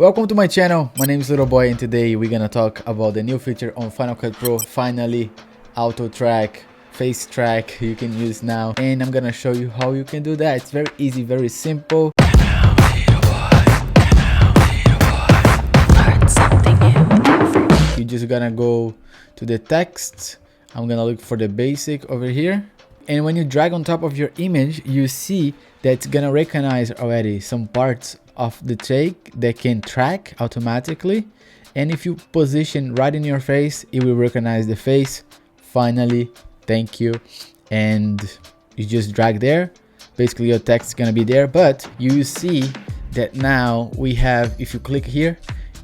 Welcome to my channel. My name is Little Boy and today we're gonna talk about the new feature on Final Cut Pro. Finally, auto track, face track you can use now, and I'm gonna show you how you can do that. It's very easy, very simple. You're just gonna go to the text. I'm gonna look for the basic over here, and when you drag on top of your image, you see that it's gonna recognize already some parts of the take that can track automatically, and if you position right in your face, it will recognize the face. Finally, thank you. And you just drag there, basically your text is gonna be there, but you see that now we have, if you click here,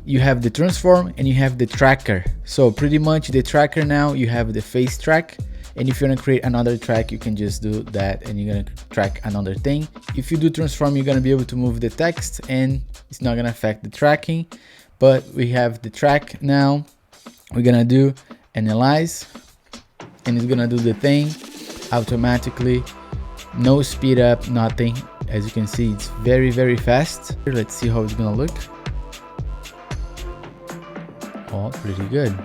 you have the transform and you have the tracker. So pretty much the tracker, now you have the face track, and if you want to create another track, you can just do that and you're going to track another thing. If you do transform, you're going to be able to move the text and it's not going to affect the tracking. But we have the track now. We're going to do analyze, and it's going to do the thing automatically. No speed up, nothing. As you can see, it's very, very fast. Let's see how it's going to look. Oh, pretty good.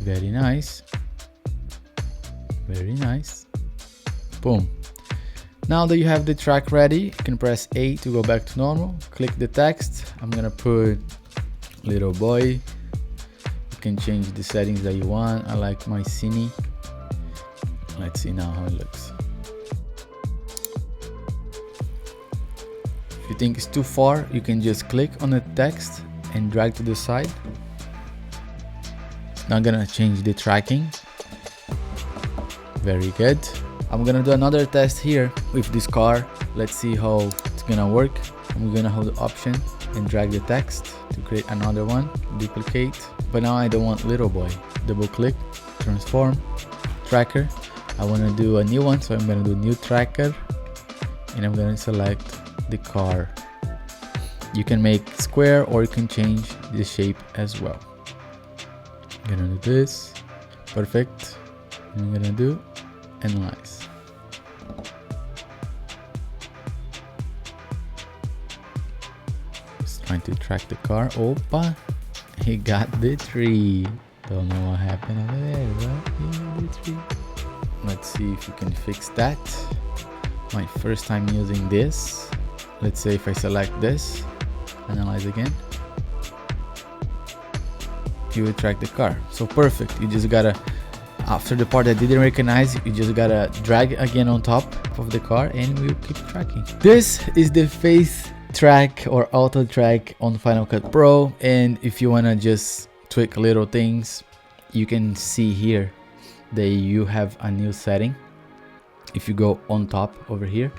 Very nice. Very nice. Boom. Now that you have the track ready, you can press A to go back to normal. Click the text. I'm gonna put Little Boy. You can change the settings that you want. I like my cine. Let's see now how it looks. If you think it's too far, you can just click on the text and drag to the side. Not gonna change the tracking. Very good. I'm gonna do another test here with this car. Let's see how it's gonna work. I'm gonna hold the option and drag the text to create another one, duplicate. But now I don't want Little Boy. Double click, transform, tracker. I wanna do a new one, so I'm gonna do new tracker, and I'm gonna select the car. You can make square or you can change the shape as well. I'm gonna do this, perfect. I'm gonna do analyze. Just trying to track the car. Opa, he got the tree. Don't know what happened over there, but he got the tree. Let's see if you can fix that. My first time using this. Let's say if I select this, analyze again, you will track the car. So perfect. You just gotta, after the part that didn't recognize, you just gotta drag again on top of the car and we'll keep tracking. This is the face track or auto track on Final Cut Pro, and if you wanna just tweak little things, you can see here that you have a new setting. If you go on top over here,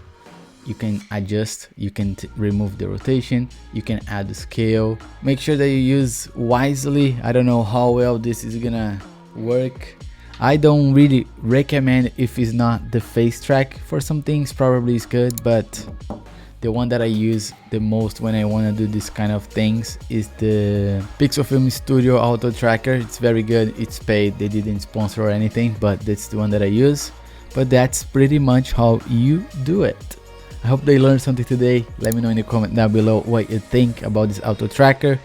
you can adjust, you can remove the rotation, you can add the scale. Make sure that you use wisely. I don't know how well this is gonna work. I don't really recommend if it's not the face track. For some things probably it's good, but the one that I use the most when I want to do this kind of things is the Pixelfilm Studio Auto Tracker. It's very good, it's paid, they didn't sponsor or anything, but that's the one that I use. But that's pretty much how you do it. I hope they learned something today. Let me know in the comment down below what you think about this auto tracker,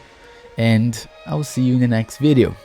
and I'll see you in the next video.